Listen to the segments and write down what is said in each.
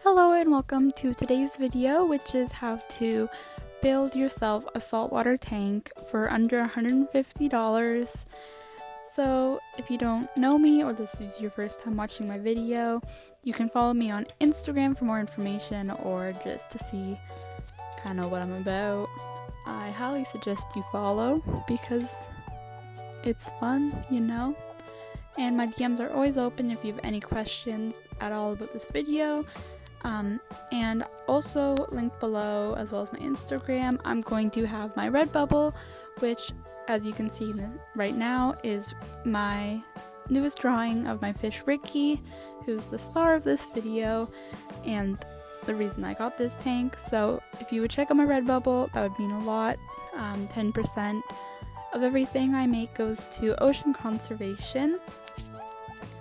Hello and welcome to today's video, which is how to build yourself a saltwater tank for under $150. So if you don't know me or this is your first time watching my video, you can follow me on Instagram for more information or just to see kind of what I'm about. I highly suggest you follow because it's fun, you know? And my DMs are always open if you have any questions at all about this video. And also linked below, as well as my Instagram, I'm going to have my Redbubble, which as you can see right now is my newest drawing of my fish Ricky, who's the star of this video and the reason I got this tank. So if you would check out my Redbubble, that would mean a lot. 10% of everything I make goes to ocean conservation.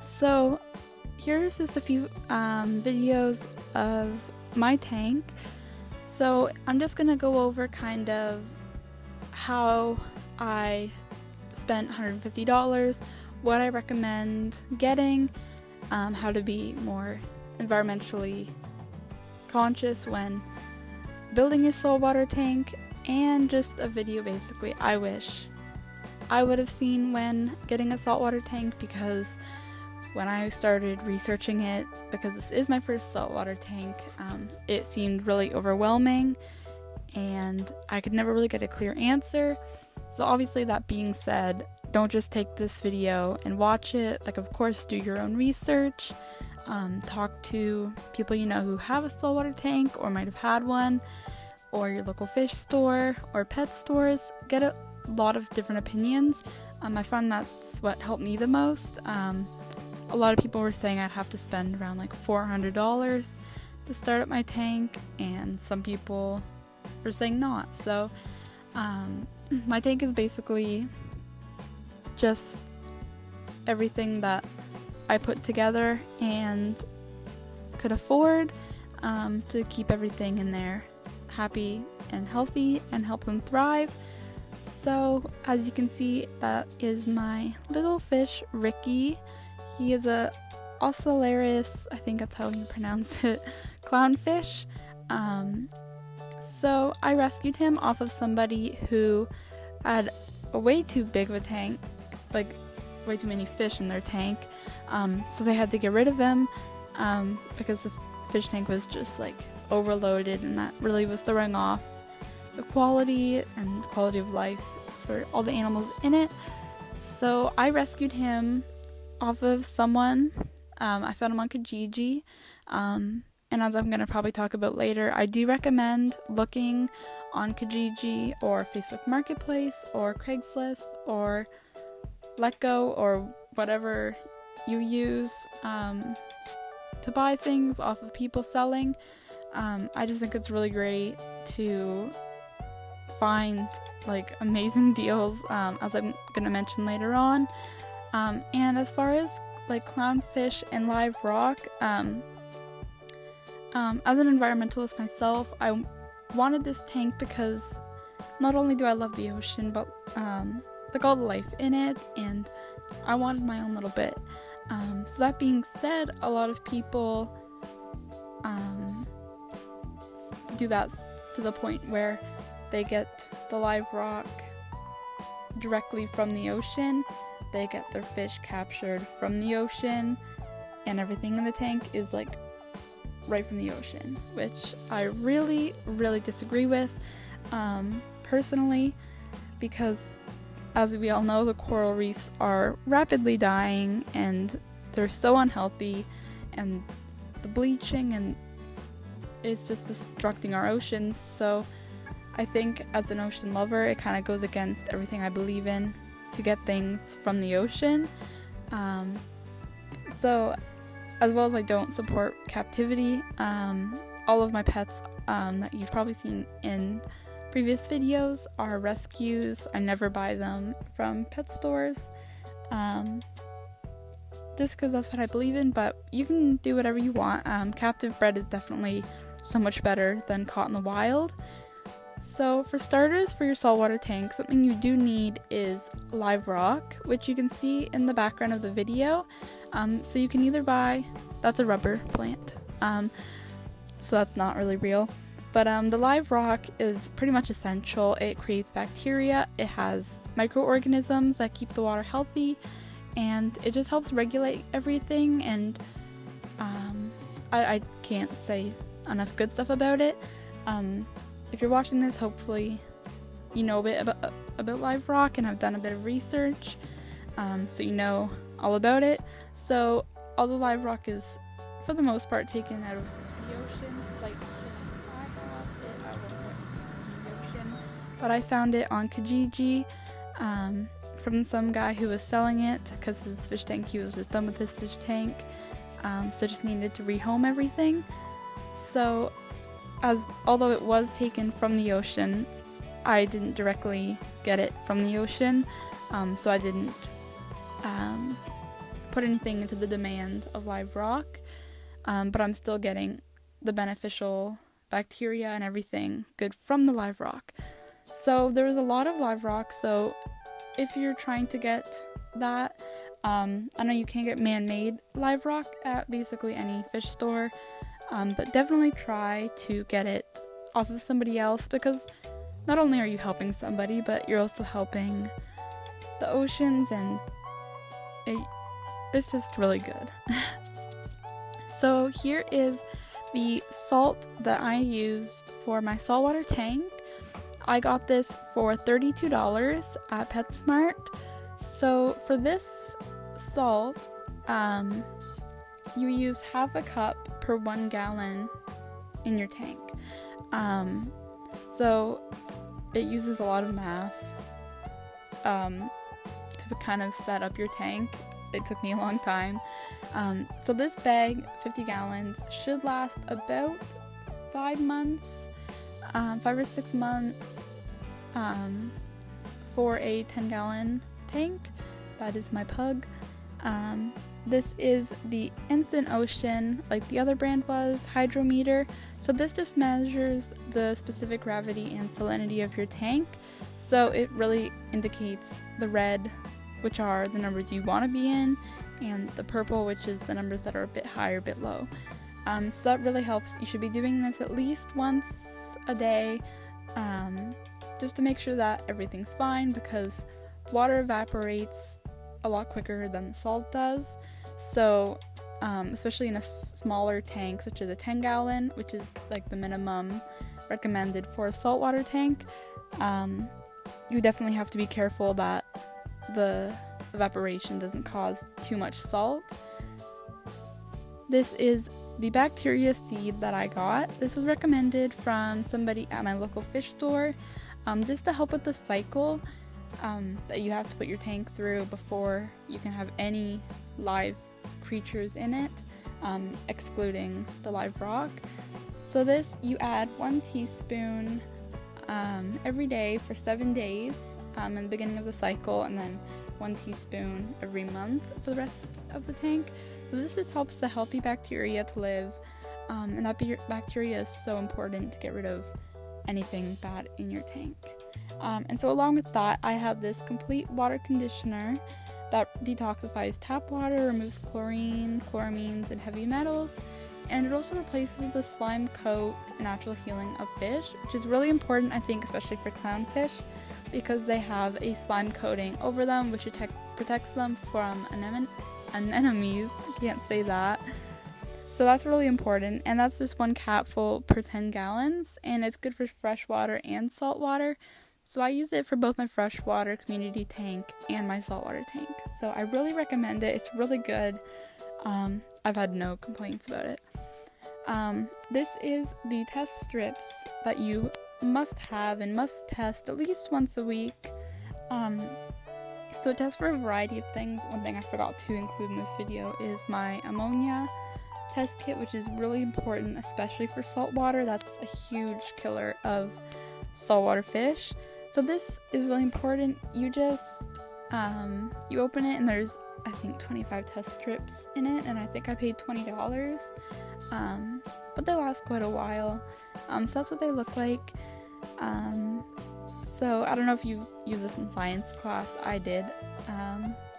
So here's just a few videos of my tank. So I'm just gonna go over kind of how I spent $150, what I recommend getting, how to be more environmentally conscious when building your saltwater tank, and just a video basically I wish I would have seen when getting a saltwater tank, because when I started researching it, because this is my first saltwater tank, it seemed really overwhelming and I could never really get a clear answer. So obviously, that being said, don't just take this video and watch it. Like, of course, do your own research, talk to people you know who have a saltwater tank or might have had one, or your local fish store or pet stores. Get a lot of different opinions. I found that's what helped me the most. A lot of people were saying I'd have to spend around like $400 to start up my tank, and some people were saying not. So my tank is basically just everything that I put together and could afford to keep everything in there happy and healthy and help them thrive. So as you can see, that is my little fish Ricky. He is a Ocellaris, I think that's how you pronounce it, clownfish. So I rescued him off of somebody who had a way too big of a tank, like way too many fish in their tank. So they had to get rid of him because the fish tank was just like overloaded, and that really was throwing off the quality and quality of life for all the animals in it. So I rescued him off of someone. I found him on Kijiji, and as I'm going to probably talk about later, I do recommend looking on Kijiji or Facebook Marketplace or Craigslist or Letgo or whatever you use to buy things off of people selling. I just think it's really great to find like amazing deals, as I'm going to mention later on. And as far as like clownfish and live rock, as an environmentalist myself, I wanted this tank because not only do I love the ocean, but like all the life in it, and I wanted my own little bit. So that being said, a lot of people do that to the point where they get the live rock directly from the ocean. They get their fish captured from the ocean, and everything in the tank is like right from the ocean, which I really, really disagree with personally, because as we all know, the coral reefs are rapidly dying and they're so unhealthy, and the bleaching and is just destructing our oceans. So I think as an ocean lover, it kind of goes against everything I believe in to get things from the ocean. So as well as I don't support captivity, all of my pets that you've probably seen in previous videos are rescues. I never buy them from pet stores, just because that's what I believe in, but you can do whatever you want. Captive bred is definitely so much better than caught in the wild. So for starters, for your saltwater tank, something you do need is live rock, which you can see in the background of the video. So you can either buy, that's a rubber plant, so that's not really real. But the live rock is pretty much essential. It creates bacteria, it has microorganisms that keep the water healthy, and it just helps regulate everything. And I can't say enough good stuff about it. If you're watching this, hopefully you know a bit about live rock and have done a bit of research, so you know all about it. So all the live rock is, for the most part, taken out of the ocean. Like, I have it at one point in the ocean, but I found it on Kijiji from some guy who was selling it because his fish tank, he was just done with his fish tank, so just needed to rehome everything. So although it was taken from the ocean, I didn't directly get it from the ocean, so I didn't put anything into the demand of live rock, but I'm still getting the beneficial bacteria and everything good from the live rock. So there was a lot of live rock, so if you're trying to get that, I know you can get man-made live rock at basically any fish store, but definitely try to get it off of somebody else, because not only are you helping somebody, but you're also helping the oceans, and it's just really good. So here is the salt that I use for my saltwater tank. I got this for $32 at PetSmart. So for this salt, you use half a cup per 1 gallon in your tank. So it uses a lot of math to kind of set up your tank. It took me a long time. So this bag, 50 gallons, should last about 5 months, 5 or 6 months, for a 10-gallon tank. That is my pug. This is the Instant Ocean, like the other brand was, Hydrometer. So this just measures the specific gravity and salinity of your tank. So it really indicates the red, which are the numbers you want to be in, and the purple, which is the numbers that are a bit high or a bit low. So that really helps. You should be doing this at least once a day, just to make sure that everything's fine, because water evaporates a lot quicker than the salt does. So especially in a smaller tank such as a 10-gallon, which is like the minimum recommended for a saltwater tank, you definitely have to be careful that the evaporation doesn't cause too much salt. This is the bacteria seed that I got. This was recommended from somebody at my local fish store, just to help with the cycle that you have to put your tank through before you can have any live creatures in it, excluding the live rock. So this, you add 1 teaspoon every day for 7 days in the beginning of the cycle, and then 1 teaspoon every month for the rest of the tank. So this just helps the healthy bacteria to live, and that bacteria is so important to get rid of anything bad in your tank. And so along with that, I have this complete water conditioner that detoxifies tap water, removes chlorine, chloramines, and heavy metals, and it also replaces the slime coat and natural healing of fish, which is really important, I think, especially for clownfish, because they have a slime coating over them, which protects them from anemones. I can't say that. So that's really important, and that's just 1 capful per 10 gallons, and it's good for freshwater and saltwater. So I use it for both my freshwater community tank and my saltwater tank. So I really recommend it. It's really good. I've had no complaints about it. This is the test strips that you must have and must test at least once a week. So it tests for a variety of things. One thing I forgot to include in this video is my ammonia test kit, which is really important, especially for saltwater. That's a huge killer of saltwater fish. So this is really important. You just you open it, and there's, I think, 25 test strips in it, and I think I paid $20, but they last quite a while. So that's what they look like. So I don't know if you use this in science class. I did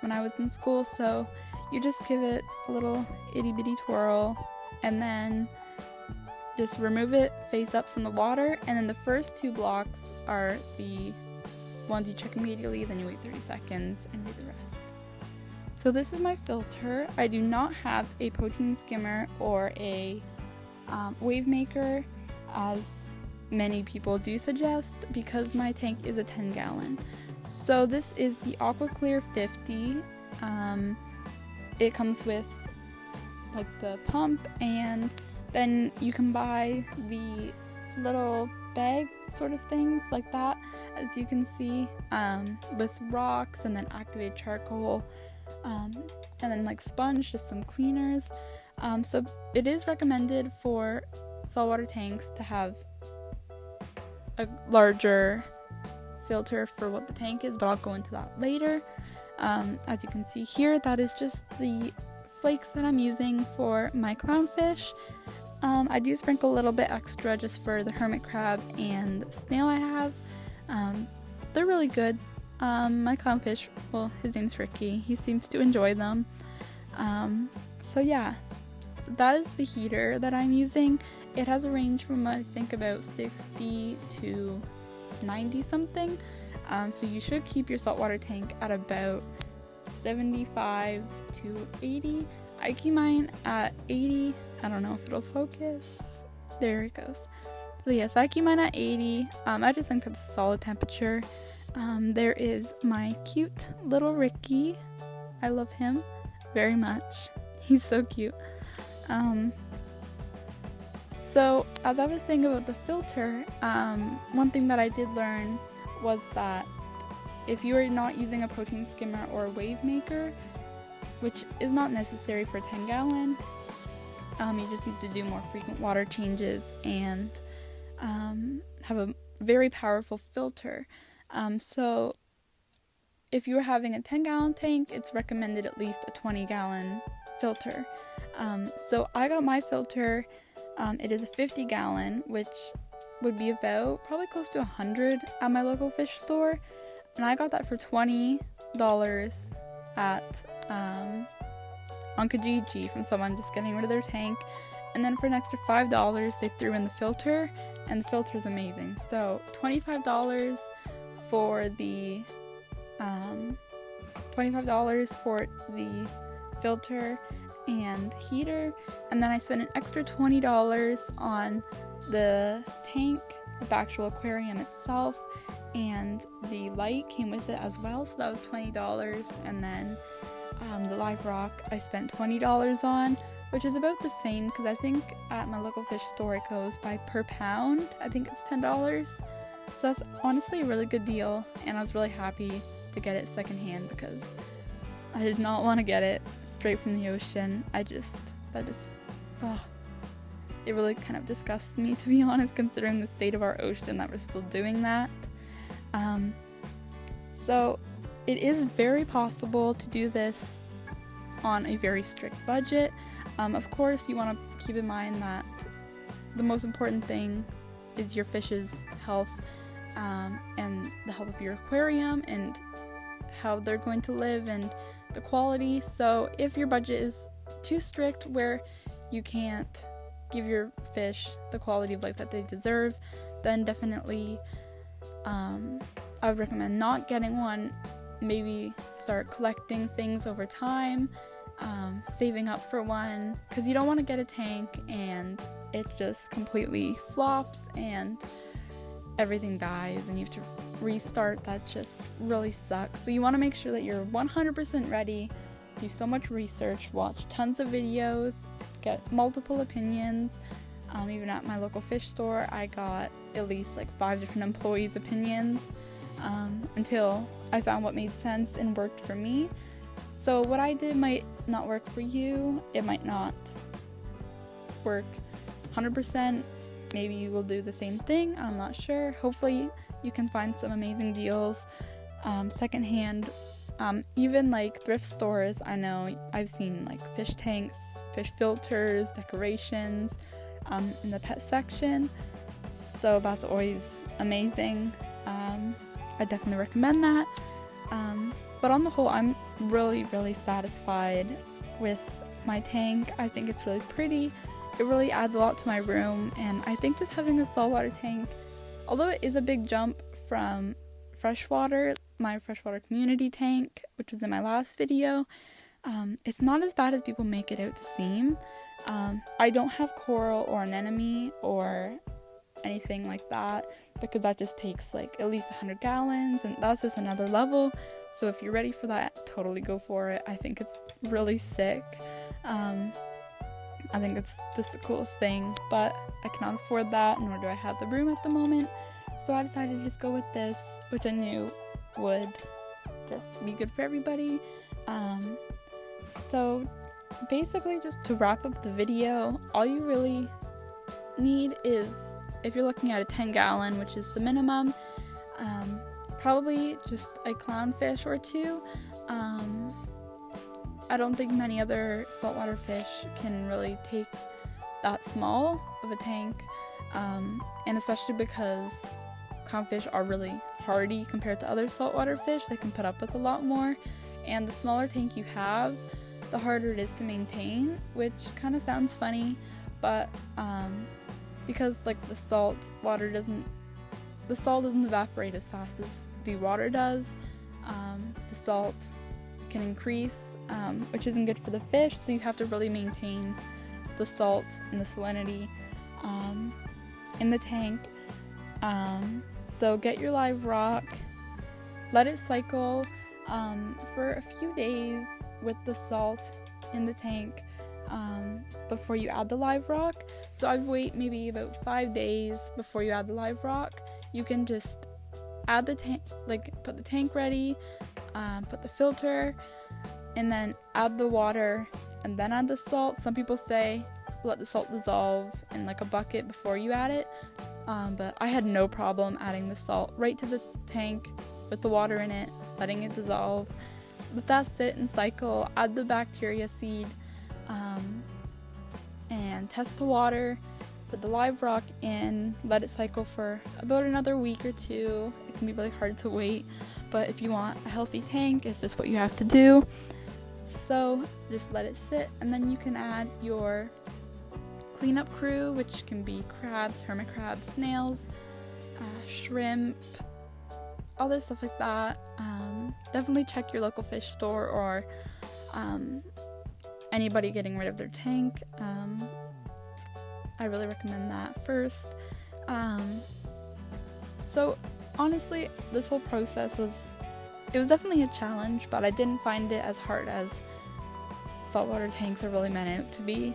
when I was in school. So you just give it a little itty bitty twirl, and then just remove it face up from the water, and then the first 2 blocks are the ones you check immediately, then you wait 30 seconds and do the rest. So this is my filter. I do not have a protein skimmer or a wave maker, as many people do suggest, because my tank is a 10-gallon. So this is the AquaClear 50. It comes with like the pump, and then you can buy the little bag sort of things like that, as you can see, with rocks and then activated charcoal, and then like sponge, just some cleaners. So it is recommended for saltwater tanks to have a larger filter for what the tank is, but I'll go into that later. As you can see here, that is just the flakes that I'm using for my clownfish. I do sprinkle a little bit extra just for the hermit crab and the snail I have. They're really good. My clownfish, well, his name's Ricky, he seems to enjoy them. So yeah, that is the heater that I'm using. It has a range from I think about 60 to 90 something. So you should keep your saltwater tank at about 75 to 80. I keep mine at 80. I don't know if it'll focus. There it goes. So yes, I keep mine at 80. I just think that's a solid temperature. There is my cute little Ricky. I love him very much. He's so cute. So as I was saying about the filter, one thing that I did learn was that if you are not using a protein skimmer or a wave maker, which is not necessary for a 10-gallon, you just need to do more frequent water changes and have a very powerful filter. So if you're having a 10-gallon tank, it's recommended at least a 20-gallon filter. So I got my filter, it is a 50-gallon, which would be about probably close to $100 at my local fish store, and I got that for $20 at on Kijiji from someone just getting rid of their tank. And then for an extra $5 they threw in the filter, and the filter is amazing. So $25 for the filter and heater, and then I spent an extra $20 on the tank, the actual aquarium itself, and the light came with it as well, so that was $20. And then the live rock I spent $20 on, which is about the same, because I think at my local fish store it goes by per pound. I think it's $10. So that's honestly a really good deal, and I was really happy to get it secondhand because I did not want to get it straight from the ocean. It really kind of disgusts me, to be honest, considering the state of our ocean that we're still doing that. So it is very possible to do this on a very strict budget. Of course, you want to keep in mind that the most important thing is your fish's health, and the health of your aquarium and how they're going to live and the quality. So if your budget is too strict where you can't give your fish the quality of life that they deserve, then definitely I would recommend not getting one. Maybe start collecting things over time, saving up for one, because you don't want to get a tank and it just completely flops and everything dies and you have to restart. That just really sucks. So you want to make sure that you're 100% ready, do so much research, watch tons of videos, get multiple opinions. Even at my local fish store, I got at least like 5 different employees' opinions until I found what made sense and worked for me. So what I did might not work for you. It might not work 100%. Maybe you will do the same thing. I'm not sure. Hopefully you can find some amazing deals secondhand. Even like thrift stores, I know I've seen like fish tanks, fish filters, decorations in the pet section. So that's always amazing. I definitely recommend that. But on the whole, I'm really, really satisfied with my tank. I think it's really pretty. it really adds a lot to my room, and I think just having a saltwater tank, although it is a big jump from freshwater, my freshwater community tank, which was in my last video, it's not as bad as people make it out to seem. I don't have coral or anemone or anything like that, because that just takes like at least 100 gallons, and that's just another level. So if you're ready for that, totally go for it. I think it's really sick. I think it's just the coolest thing, but I cannot afford that, nor do I have the room at the moment. So I decided to just go with this, which I knew would just be good for everybody. So basically, just to wrap up the video, all you really need is, if you're looking at a 10 gallon, which is the minimum, probably just a clownfish or two. I don't think many other saltwater fish can really take that small of a tank, and especially because clownfish are really hardy compared to other saltwater fish. They can put up with a lot more, and the smaller tank you have, the harder it is to maintain, which kind of sounds funny, but because like the salt doesn't evaporate as fast as the water does. The salt can increase, which isn't good for the fish, so you have to really maintain the salt and the salinity in the tank. So get your live rock, let it cycle for a few days with the salt in the tank before you add the live rock. So I'd wait maybe about 5 days before you add the live rock. You can just add the tank, like put the tank ready, put the filter, and then add the water and then add the salt. Some people say let the salt dissolve in like a bucket before you add it, but I had no problem adding the salt right to the tank with the water in it, letting it dissolve. Let that sit and cycle, add the bacteria seed, and test the water, put the live rock in, let it cycle for about another week or two. It can be really hard to wait, but if you want a healthy tank, it's just what you have to do. So just let it sit, and then you can add your cleanup crew, which can be crabs, hermit crabs, snails, shrimp, other stuff like that. Definitely check your local fish store or anybody getting rid of their tank. I really recommend that first. So honestly, this whole process was definitely a challenge, but I didn't find it as hard as saltwater tanks are really meant out to be.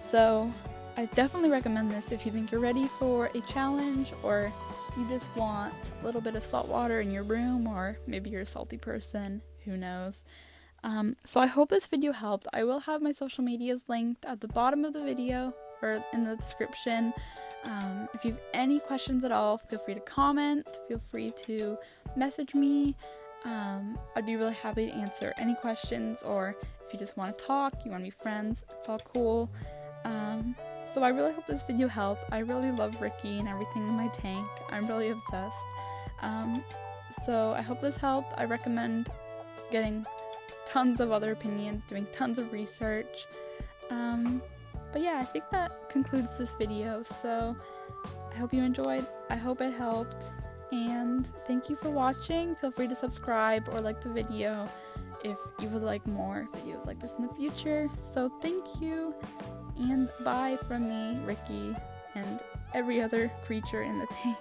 So I definitely recommend this if you think you're ready for a challenge, or you just want a little bit of salt water in your room, or maybe you're a salty person, who knows. So I hope this video helped. I will have my social medias linked at the bottom of the video or in the description. If you have any questions at all, feel free to comment, feel free to message me. I'd be really happy to answer any questions, or if you just want to talk, you want to be friends, it's all cool. So I really hope this video helped. I really love Ricky and everything in my tank. I'm really obsessed. So I hope this helped. I recommend getting tons of other opinions, doing tons of research. But yeah, I think that concludes this video. So I hope you enjoyed. I hope it helped. And thank you for watching. Feel free to subscribe or like the video if you would like more videos like this in the future. So thank you, and bye from me, Ricky, and every other creature in the tank.